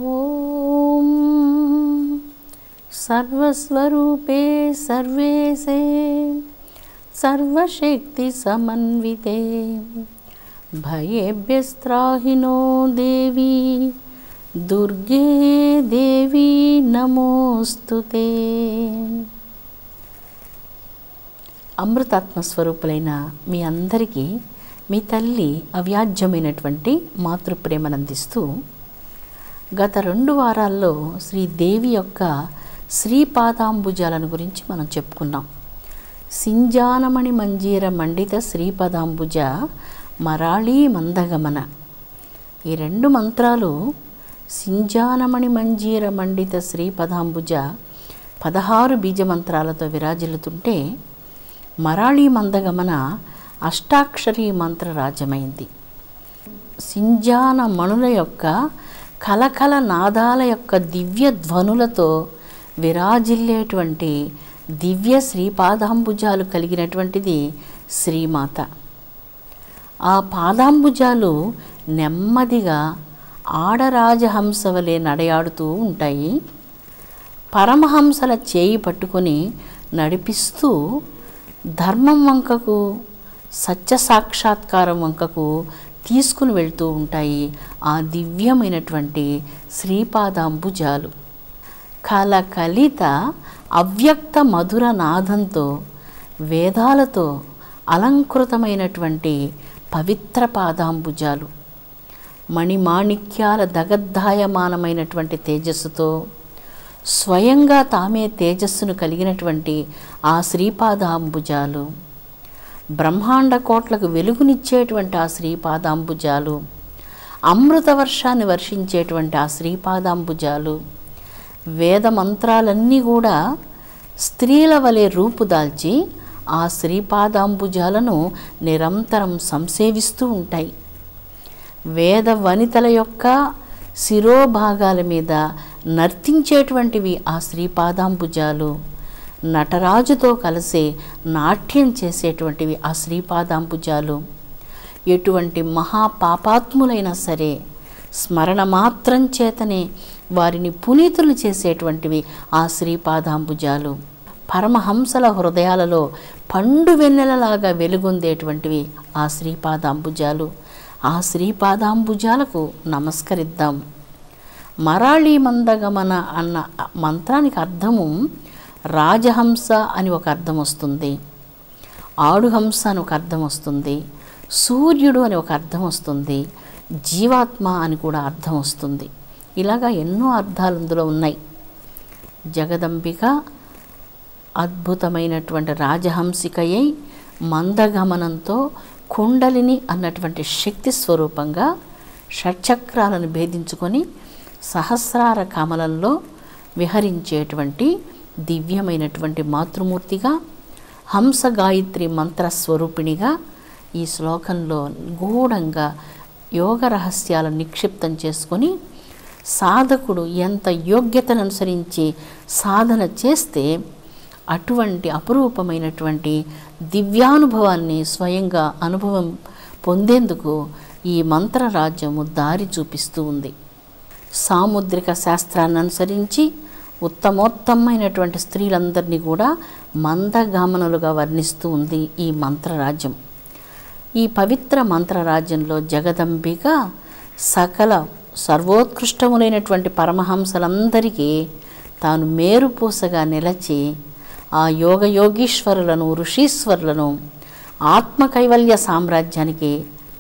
ఓం సర్వస్వరూపే సర్వేశే సర్వశక్తి సమన్వితే భయేభ్యస్త్రాహి నో దేవి దుర్గే దేవి నమోస్తుతే. అమృతాత్మస్వరూపులైన మీ అందరికీ మీ తల్లి అవ్యాజ్యమైనటువంటి మాతృప్రేమనందిస్తూ గత 2 వారాల్లో శ్రీదేవి యొక్క శ్రీపాదాంబుజాలను గురించి మనం చెప్పుకున్నాం. సింజానమణి మంజీర మండిత శ్రీపదాంబుజ మరాళీ మందగమన. ఈ 2 మంత్రాలు సింజానమణి మంజీర మండిత శ్రీపదాంబుజ 16 బీజమంత్రాలతో విరాజిల్లుతుంటే మరాళీ మందగమన అష్టాక్షరీ మంత్రరాజమైంది. సింజాన మణుల యొక్క కలకల నాదాల యొక్క దివ్య ధ్వనులతో విరాజిల్లేటువంటి దివ్య శ్రీపాదాంబుజాలు కలిగినటువంటిది శ్రీమాత. ఆ పాదాంబుజాలు నెమ్మదిగా ఆడరాజహంస వలె నడయాడుతూ ఉంటాయి. పరమహంసల చేయి పట్టుకొని నడిపిస్తూ ధర్మం వంకకు, సత్య సాక్షాత్కారం వంకకు తీసుకుని వెళ్తూ ఉంటాయి ఆ దివ్యమైనటువంటి శ్రీపాదాంబుజాలు. కలకలిత అవ్యక్త మధుర నాదంతో వేదాలతో అలంకృతమైనటువంటి పవిత్ర పాదాంబుజాలు. మణిమాణిక్యాల దగద్ధాయమానమైనటువంటి తేజస్సుతో స్వయంగా తామే తేజస్సును కలిగినటువంటి ఆ శ్రీపాదాంబుజాలు, బ్రహ్మాండ కోట్లకు వెలుగునిచ్చేటువంటి ఆ శ్రీపాదాంబుజాలు, అమృత వర్షాన్ని వర్షించేటువంటి ఆ శ్రీపాదాంబుజాలు, వేద మంత్రాలన్నీ కూడా స్త్రీల వలె రూపుదాల్చి ఆ శ్రీపాదాంబుజాలను నిరంతరం సంసేవిస్తూ ఉంటాయి. వేద వనితల యొక్క శిరోభాగాల మీద నర్తించేటువంటివి ఆ శ్రీపాదాంబుజాలు. నటరాజుతో కలిసి నాట్యం చేసేటువంటివి ఆ శ్రీపాదాంబుజాలు. ఎటువంటి మహాపాపాత్ములైనా సరే స్మరణ మాత్రం చేతనే వారిని పునీతులు చేసేటువంటివి ఆ శ్రీపాదాంబుజాలు. పరమహంసల హృదయాలలో పండు వెన్నెలలాగా వెలుగొందేటువంటివి ఆ శ్రీపాదాంబుజాలు. ఆ శ్రీపాదాంబుజాలకు నమస్కరిద్దాం. మరాళీ మందగమన అన్న మంత్రానికి అర్థము రాజహంస అని ఒక అర్థం వస్తుంది, ఆడుహంస అని ఒక అర్థం వస్తుంది, సూర్యుడు అని ఒక అర్థం వస్తుంది, జీవాత్మ అని కూడా అర్థం వస్తుంది. ఇలాగా ఎన్నో అర్థాలు అందులో ఉన్నాయి. జగదంబిక అద్భుతమైనటువంటి రాజహంసికయ్యై మందగమనంతో కుండలిని అన్నటువంటి శక్తి స్వరూపంగా షట్చక్రాలను భేదించుకొని సహస్రార కమలంలో విహరించేటువంటి దివ్యమైనటువంటి మాతృమూర్తిగా, హంస గాయత్రి మంత్రస్వరూపిణిగా ఈ శ్లోకంలో గూఢంగా యోగ రహస్యాలను నిక్షిప్తం చేసుకొని సాధకుడు ఎంత యోగ్యతను అనుసరించి సాధన చేస్తే అటువంటి అపురూపమైనటువంటి దివ్యానుభవాన్ని స్వయంగా అనుభవం పొందేందుకు ఈ మంత్రరాజ్యము దారి చూపిస్తూ ఉంది. సాముద్రిక శాస్త్రాన్ని అనుసరించి ఉత్తమోత్తమైనటువంటి స్త్రీలందరినీ కూడా మందగామనులుగా వర్ణిస్తూ ఉంది ఈ మంత్రరాజ్యం. ఈ పవిత్ర మంత్రరాజ్యంలో జగదంబిక సకల సర్వోత్కృష్టములైనటువంటి పరమహంసలందరికీ తాను మేరుపూసగా నిలచి ఆ యోగయోగీశ్వరులను, ఋషీశ్వరులను ఆత్మకైవల్య సామ్రాజ్యానికి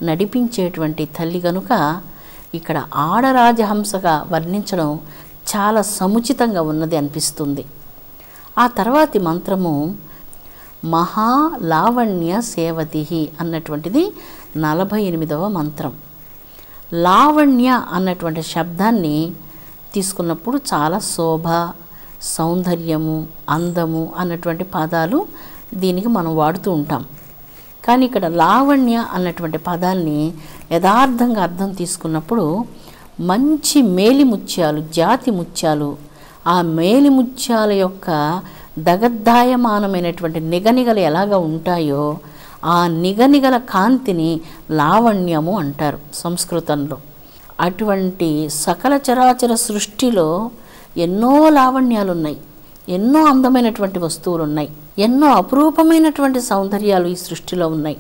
నడిపించేటువంటి తల్లి గనుక ఇక్కడ ఆడరాజహంసగా వర్ణించడం చాలా సముచితంగా ఉన్నది అనిపిస్తుంది. ఆ తర్వాతి మంత్రము మహాలావణ్య సేవతి అన్నటువంటిది 48వ మంత్రం. లావణ్య అన్నటువంటి శబ్దాన్ని తీసుకున్నప్పుడు చాలా శోభ, సౌందర్యము, అందము అన్నటువంటి పదాలు దీనికి మనం వాడుతూ ఉంటాం. కానీ ఇక్కడ లావణ్య అన్నటువంటి పదాన్ని యథార్థంగా అర్థం తీసుకున్నప్పుడు మంచి మేలిముత్యాలు, జాతి ముత్యాలు, ఆ మేలిముత్యాల యొక్క దగద్ధాయమానమైనటువంటి నిగనిగలు ఎలాగ ఉంటాయో ఆ నిగనిగల కాంతిని లావణ్యము అంటారు సంస్కృతంలో. అటువంటి సకల చరాచర సృష్టిలో ఎన్నో లావణ్యాలు ఉన్నాయి, ఎన్నో అందమైనటువంటి వస్తువులు ఉన్నాయి, ఎన్నో అపురూపమైనటువంటి సౌందర్యాలు ఈ సృష్టిలో ఉన్నాయి.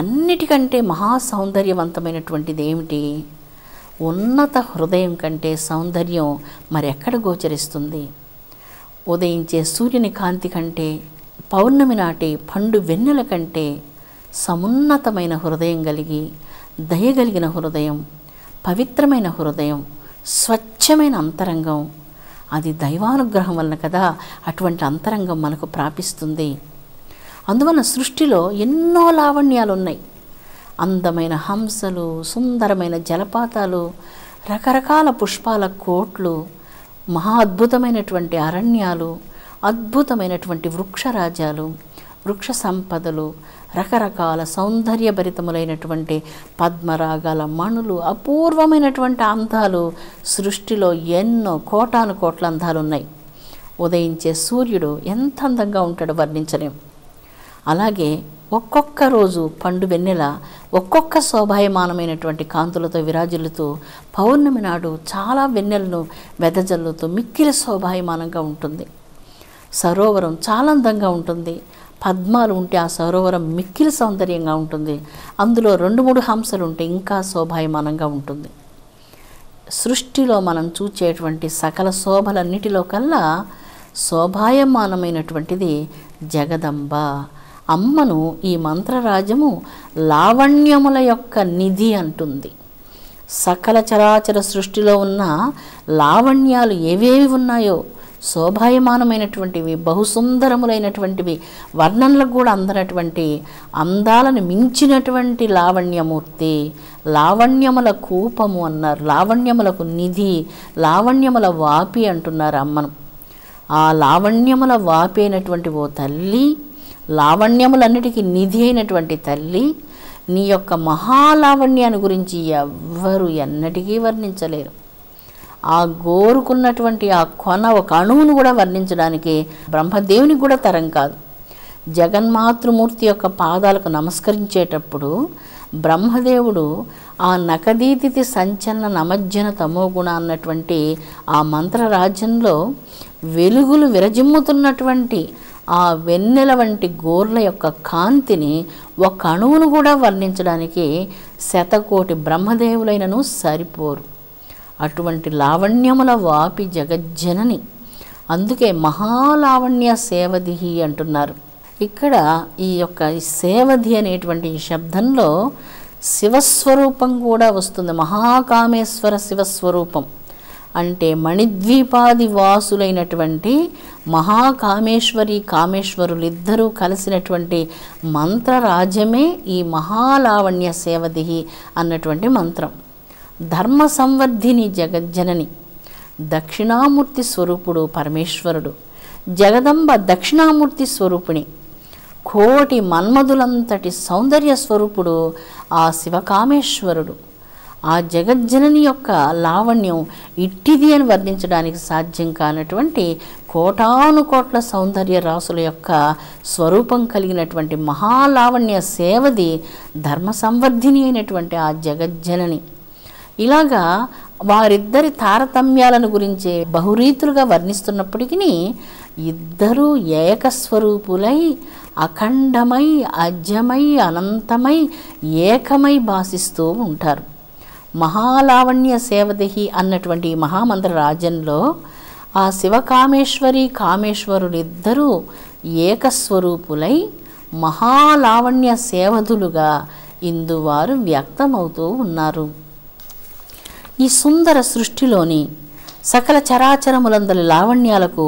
అన్నిటికంటే మహా సౌందర్యవంతమైనటువంటిది ఏమిటి? ఉన్నత హృదయం కంటే సౌందర్యం మరెక్కడ గోచరిస్తుంది? ఉదయించే సూర్యుని కాంతి కంటే, పౌర్ణమి నాటి పండు వెన్నెల కంటే సమున్నతమైన హృదయం కలిగి, దయగలిగిన హృదయం, పవిత్రమైన హృదయం, స్వచ్ఛమైన అంతరంగం, అది దైవానుగ్రహం వలన కదా అటువంటి అంతరంగం మనకు ప్రాపిస్తుంది. అందువలన సృష్టిలో ఎన్నో లావణ్యాలు ఉన్నాయి. అందమైన హంసలు, సుందరమైన జలపాతాలు, రకరకాల పుష్పాల కోట్లు, మహా అద్భుతమైనటువంటి అరణ్యాలు, అద్భుతమైనటువంటి వృక్షరాజాలు, వృక్ష సంపదలు, రకరకాల సౌందర్యభరితములైనటువంటి పద్మరాగాల మణులు, అపూర్వమైనటువంటి అందాలు సృష్టిలో ఎన్నో కోటాను కోట్ల అందాలు ఉన్నాయి. ఉదయించే సూర్యుడు ఎంత అందంగా ఉంటాడో వర్ణించలేం. అలాగే ఒక్కొక్క రోజు పండు వెన్నెల ఒక్కొక్క శోభాయమానమైనటువంటి కాంతులతో విరాజిల్లుతూ పౌర్ణమి నాడు చాలా వెన్నెలను వెదజల్లుతూ మిక్కిలి శోభాయమానంగా ఉంటుంది. సరోవరం చాలా అందంగా ఉంటుంది. పద్మాలు ఉంటే ఆ సరోవరం మిక్కిలి సౌందర్యంగా ఉంటుంది. అందులో 2-3 హంసలు ఉంటే ఇంకా శోభాయమానంగా ఉంటుంది. సృష్టిలో మనం చూచేటువంటి సకల శోభలన్నిటిలో కల్లా శోభాయమానమైనటువంటిది జగదంబ. అమ్మను ఈ మంత్రరాజము లావణ్యముల యొక్క నిధి అంటుంది. సకల చరాచర సృష్టిలో ఉన్న లావణ్యాలు ఏవేవి ఉన్నాయో, శోభాయమానమైనటువంటివి, బహుసుందరములైనటువంటివి, వర్ణనలకు కూడా అందనటువంటి అందాలను మించినటువంటి లావణ్యమూర్తి, లావణ్యముల కూపము అన్నారు, లావణ్యములకు నిధి, లావణ్యముల వాపి అంటున్నారు అమ్మను. ఆ లావణ్యముల వాపి అయినటువంటి ఓ తల్లి, లావణ్యములన్నిటికీ నిధి అయినటువంటి తల్లి, నీ యొక్క మహాలావణ్యాన్ని గురించి ఎవ్వరూ ఎన్నటికీ వర్ణించలేరు. ఆ గోరుకున్నటువంటి ఆ కొన ఒక అణువును కూడా వర్ణించడానికి బ్రహ్మదేవునికి కూడా తరం కాదు. జగన్మాతృమూర్తి యొక్క పాదాలకు నమస్కరించేటప్పుడు బ్రహ్మదేవుడు ఆ నకదీతిథి సంచలన నమజ్జన తమోగుణ అన్నటువంటి ఆ మంత్రరాజ్యంలో వెలుగులు విరజిమ్ముతున్నటువంటి ఆ వెన్నెల వంటి గోర్ల యొక్క కాంతిని ఒక అణువును కూడా వర్ణించడానికి 100,000,000 బ్రహ్మదేవులైనను సరిపోరు. అటువంటి లావణ్యముల వాపి జగజ్జనని. అందుకే మహాలావణ్య సేవధిహి అంటున్నారు. ఇక్కడ ఈ యొక్క సేవధి అనేటువంటి ఈ శబ్దంలో శివస్వరూపం కూడా వస్తుంది. మహాకామేశ్వర శివస్వరూపం అంటే మణిద్వీపాది వాసులైనటువంటి మహాకామేశ్వరి కామేశ్వరులిద్దరూ కలిసినటువంటి మంత్రరాజ్యమే ఈ మహాలావణ్య సేవధిహి అన్నటువంటి మంత్రం. ధర్మ సంవర్ధిని జగజ్జనని, దక్షిణామూర్తి స్వరూపుడు పరమేశ్వరుడు. జగదంబ దక్షిణామూర్తి స్వరూపిణి. కోటి మన్మధులంతటి సౌందర్య స్వరూపుడు ఆ శివకామేశ్వరుడు. ఆ జగజ్జనని యొక్క లావణ్యం ఇట్టిది అని వర్ణించడానికి సాధ్యం కానటువంటి కోటాను కోట్ల సౌందర్య రాసుల యొక్క స్వరూపం కలిగినటువంటి మహాలావణ్య సేవది ధర్మ సంవర్ధిని అయినటువంటి ఆ జగజ్జనని. ఇలాగా వారిద్దరి తారతమ్యాలను గురించి బహురీతులుగా వర్ణిస్తున్నప్పటికీ ఇద్దరూ ఏకస్వరూపులై అఖండమై అజమై అనంతమై ఏకమై భాసిస్తూ ఉంటారు. మహాలావణ్య సేవధిహి అన్నటువంటి మహామంత్ర రాజ్యంలో ఆ శివకామేశ్వరి కామేశ్వరులిద్దరూ ఏకస్వరూపులై మహాలావణ్య సేవధులుగా ఇందువారు వ్యక్తమవుతూ ఉన్నారు. ఈ సుందర సృష్టిలోని సకల చరాచరములందరి లావణ్యాలకు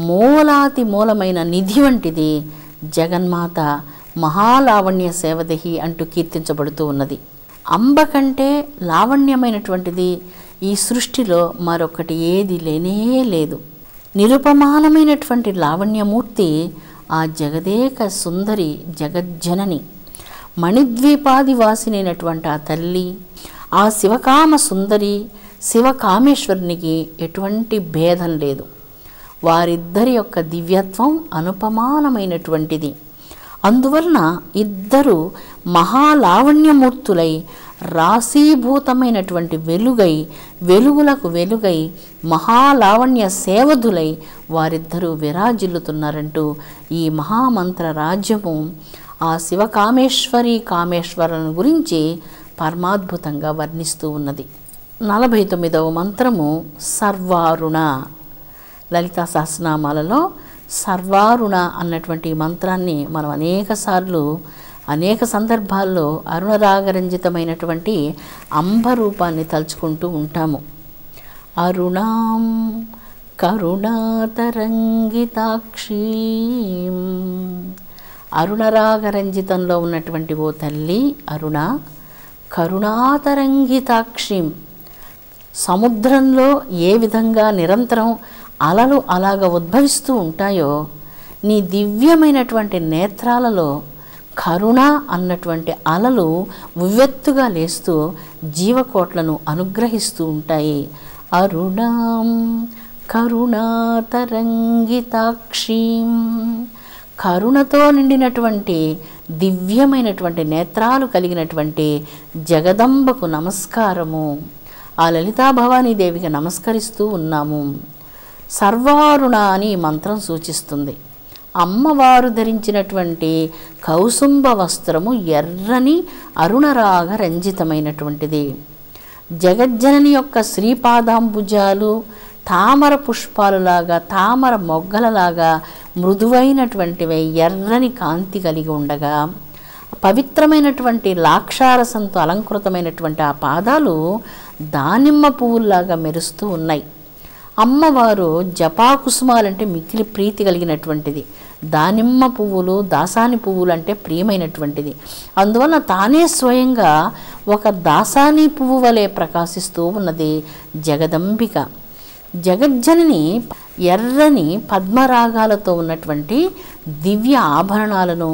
మూలాతి మూలమైన నిధి వంటిది జగన్మాత మహాలావణ్య సేవధిహి అంటూ కీర్తించబడుతూ ఉన్నది. అంబ కంటే లావణ్యమైనటువంటిది ఈ సృష్టిలో మరొకటి ఏది లేనే లేదు. నిరుపమానమైనటువంటి లావణ్యమూర్తి ఆ జగదేక సుందరి జగజ్జనని. మణిద్వీపాది వాసినైనటువంటి ఆ తల్లి, ఆ శివకామ సుందరి శివకామేశ్వరునికి ఎటువంటి భేదం లేదు. వారిద్దరి యొక్క దివ్యత్వం అనుపమానమైనటువంటిది. అందువలన ఇద్దరు మహాలావణ్యమూర్తులై రాశీభూతమైనటువంటి వెలుగులకు వెలుగై మహాలావణ్య సేవధులై వారిద్దరూ విరాజిల్లుతున్నారంటూ ఈ మహామంత్ర రాజ్యము ఆ శివకామేశ్వరి కామేశ్వరులను గురించి పరమాద్భుతంగా వర్ణిస్తూ ఉన్నది. 49వ మంత్రము సర్వారుణ. లలితా సహస్రనామాలలో సర్వారుణ అన్నటువంటి మంత్రాన్ని మనం అనేక సందర్భాల్లో అరుణరాగరంజితమైనటువంటి అంబరూపాన్ని తలుచుకుంటూ ఉంటాము. అరుణాం కరుణాతరంగితాక్షీం. అరుణరాగరంజితంలో ఉన్నటువంటి ఓ తల్లి అరుణ, కరుణాతరంగితాక్షీం. సముద్రంలో ఏ విధంగా నిరంతరం అలలు అలాగ ఉద్భవిస్తూ ఉంటాయో నీ దివ్యమైనటువంటి నేత్రాలలో కరుణ అన్నటువంటి అలలు ఉవ్వెత్తుగా లేస్తూ జీవకోట్లను అనుగ్రహిస్తూ ఉంటాయి. అరుణాం కరుణాతరంగితాక్షీం. కరుణతో నిండినటువంటి దివ్యమైనటువంటి నేత్రాలు కలిగినటువంటి జగదంబకు నమస్కారము. ఆ లలితా భవానీదేవికి నమస్కరిస్తూ ఉన్నాము. సర్వారుణ అని ఈ మంత్రం సూచిస్తుంది. అమ్మవారు ధరించినటువంటి కౌసుంభ వస్త్రము ఎర్రని అరుణరాగ రంజితమైనటువంటిది. జగజ్జనని యొక్క శ్రీపాదాంబుజాలు తామర పుష్పాలులాగా, తామర మొగ్గలలాగా మృదువైనటువంటివి ఎర్రని కాంతి కలిగి ఉండగా, పవిత్రమైనటువంటి లాక్షారసంతో అలంకృతమైనటువంటి ఆ పాదాలు దానిమ్మ పువ్వుల్లాగా మెరుస్తూ ఉన్నాయి. అమ్మవారు జపాకుసుమాలంటే మిక్కిలి ప్రీతి కలిగినటువంటిది. దానిమ్మ పువ్వులు, దాసాని పువ్వులు అంటే ప్రియమైనటువంటిది. అందువల్ల తానే స్వయంగా ఒక దాసాని పువ్వు వలె ప్రకాశిస్తూ ఉన్నది జగదంబిక. జగజ్జనని ఎర్రని పద్మరాగాలతో ఉన్నటువంటి దివ్య ఆభరణాలను,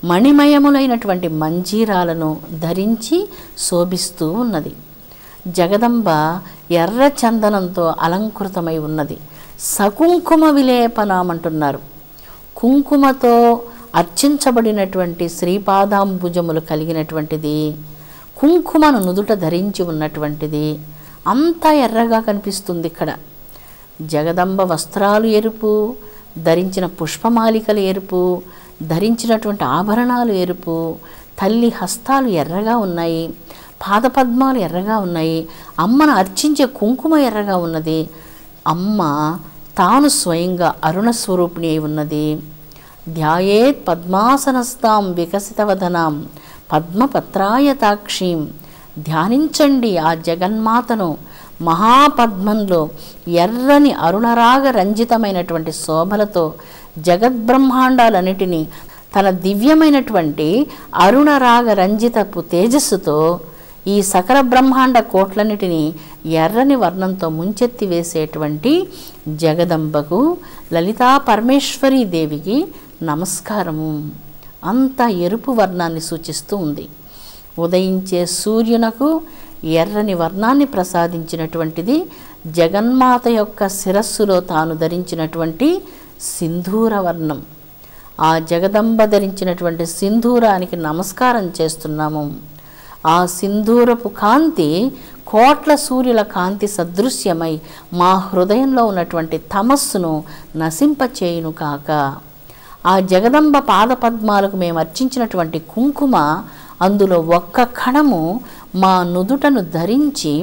మణిమయములైనటువంటి మంజీరాలను ధరించి శోభిస్తూ ఉన్నది. జగదంబ ఎర్ర చందనంతో అలంకృతమై ఉన్నది. సకుంకుమ విలేపనమంటున్నారు. కుంకుమతో అర్చించబడినటువంటి శ్రీపాదాంబుజములు కలిగినటువంటిది, కుంకుమను నుదుట ధరించి ఉన్నటువంటిది, అంతా ఎర్రగా కనిపిస్తుంది. ఇక్కడ జగదంబ వస్త్రాలు ఎరుపు, ధరించిన పుష్పమాలికలు ఎరుపు, ధరించినటువంటి ఆభరణాలు ఎరుపు, తల్లి హస్తాలు ఎర్రగా ఉన్నాయి, పాదపద్మాలు ఎర్రగా ఉన్నాయి, అమ్మను అర్చించే కుంకుమ ఎర్రగా ఉన్నది. అమ్మ తాను స్వయంగా అరుణ స్వరూపిణి అయి ఉన్నది. ధ్యాయేత్ పద్మాసనస్తాం వికసితవదనాం పద్మపత్రాయతాక్షీం. ధ్యానించండి ఆ జగన్మాతను. మహాపద్మంలో ఎర్రని అరుణరాగ రంజితమైనటువంటి శోభలతో జగద్బ్రహ్మాండాలన్నిటినీ తన దివ్యమైనటువంటి అరుణరాగ రంజితపు తేజస్సుతో ఈ సకల బ్రహ్మాండ కోట్లన్నిటినీ ఎర్రని వర్ణంతో ముంచెత్తి వేసేటువంటి జగదంబకు, లలితా పరమేశ్వరీ దేవికి నమస్కారము. అంత ఎరుపు వర్ణాన్ని సూచిస్తూ ఉంది. ఉదయించే సూర్యునకు ఎర్రని వర్ణాన్ని ప్రసాదించినటువంటిది జగన్మాత యొక్క శిరస్సులో తాను ధరించినటువంటి సింధూర వర్ణం. ఆ జగదంబ ధరించినటువంటి సింధూరానికి నమస్కారం చేస్తున్నాము. ఆ సింధూరపు కాంతి కోట్ల సూర్యుల కాంతి సదృశ్యమై మా హృదయంలో ఉన్నటువంటి తమస్సును నశింపచేయును కాక. ఆ జగదంబ పాదపద్మాలకు మేము అర్చించినటువంటి కుంకుమ అందులో ఒక్క కణము మా నుదుటను ధరించి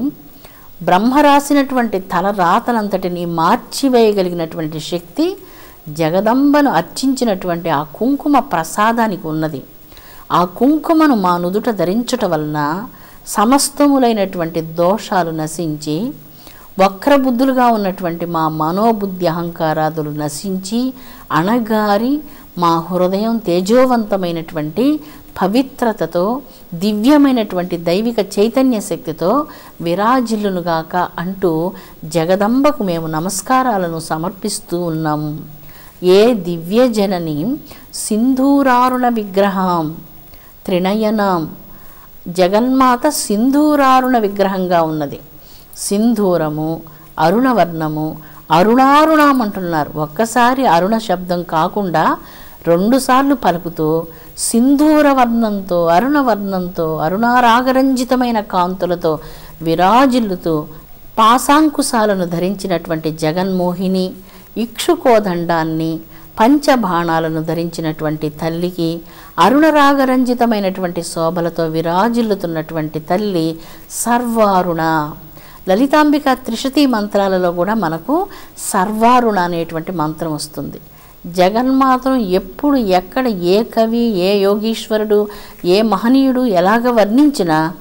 బ్రహ్మ రాసినటువంటి తలరాతలంతటిని మార్చివేయగలిగినటువంటి శక్తి జగదంబను అర్చించినటువంటి ఆ కుంకుమ ప్రసాదానికి ఉన్నది. ఆ కుంకుమను మా నుదుట ధరించుట వలన సమస్తములైనటువంటి దోషాలు నశించి, వక్రబుద్ధులుగా ఉన్నటువంటి మా మనోబుద్ధి అహంకారాదులు నశించి అణగారి మా హృదయం తేజోవంతమైనటువంటి పవిత్రతతో, దివ్యమైనటువంటి దైవిక చైతన్య శక్తితో విరాజిల్లునుగాక అంటూ జగదంబకు మేము నమస్కారాలను సమర్పిస్తూ ఉన్నాము. ఏ దివ్య జనని సింధూరారుణ విగ్రహం త్రినయనం. జగన్మాత సింధూరారుణ విగ్రహంగా ఉన్నది. సింధూరము, అరుణవర్ణము, అరుణారుణం అంటున్నారు. ఒక్కసారి అరుణ శబ్దం కాకుండా 2 సార్లు పలుకుతూ సింధూరవర్ణంతో, అరుణవర్ణంతో, అరుణారాగరంజితమైన కాంతులతో విరాజిల్లుతూ పాశాంకుశాలను ధరించినటువంటి జగన్మోహిని, ఇక్షుకోదండాన్ని, పంచబాణాలను ధరించినటువంటి తల్లికి, అరుణరాగరంజితమైనటువంటి శోభలతో విరాజిల్లుతున్నటువంటి తల్లి సర్వారుణ. లలితాంబిక త్రిశతి మంత్రాలలో కూడా మనకు సర్వారుణ అనేటువంటి మంత్రం వస్తుంది. జగన్మాతను ఎప్పుడు ఎక్కడ ఏ కవి, ఏ యోగీశ్వరుడు, ఏ మహనీయుడు ఎలాగ వర్ణించినా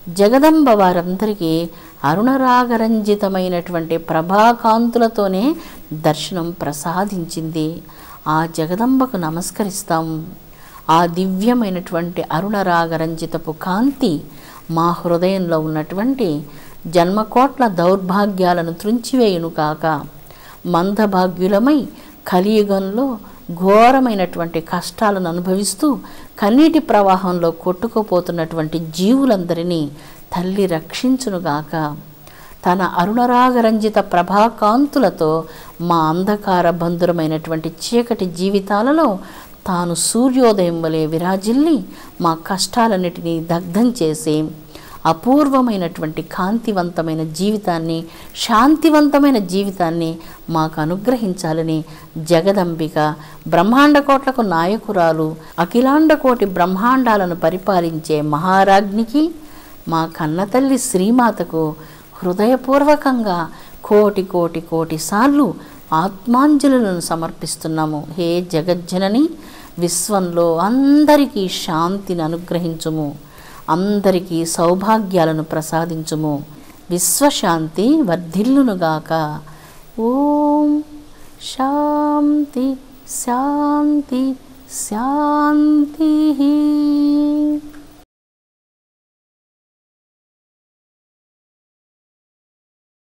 జగదంబ వారందరికీ అరుణరాగరంజితమైనటువంటి ప్రభాకాంతులతోనే దర్శనం ప్రసాదించింది. ఆ జగదంబకు నమస్కరిస్తాము. ఆ దివ్యమైనటువంటి అరుణరాగరంజితపు కాంతి మా హృదయంలో ఉన్నటువంటి జన్మకోట్ల దౌర్భాగ్యాలను త్రుంచివేయును కాక. మందభాగ్యులమై కలియుగంలో ఘోరమైనటువంటి కష్టాలను అనుభవిస్తూ కన్నీటి ప్రవాహంలో కొట్టుకుపోతున్నటువంటి జీవులందరినీ తల్లి రక్షించునుగాక. తన అరుణరాగరంజిత ప్రభాకాంతులతో మా అంధకార బంధురమైనటువంటి చీకటి జీవితాలలో తాను సూర్యోదయం వలె విరాజిల్లి మా కష్టాలన్నిటినీ దగ్ధం చేసి అపూర్వమైనటువంటి కాంతివంతమైన జీవితాన్ని, శాంతివంతమైన జీవితాన్ని మాకు అనుగ్రహించాలని జగదంబిక, బ్రహ్మాండ కోట్లకు నాయకురాలు, అఖిలాండకోటి బ్రహ్మాండాలను పరిపాలించే మహారాజ్ఞికి, మా కన్నతల్లి శ్రీమాతకు హృదయపూర్వకంగా కోటి కోటి కోటి సార్లు ఆత్మాంజలులను సమర్పిస్తున్నాము. హే జగజ్జనని, విశ్వంలో అందరికీ శాంతిని అనుగ్రహించుము, అందరికీ సౌభాగ్యాలను ప్రసాదించుము. విశ్వశాంతి వర్ధిల్లునుగాక. ఓం శాంతి శాంతి శాంతి.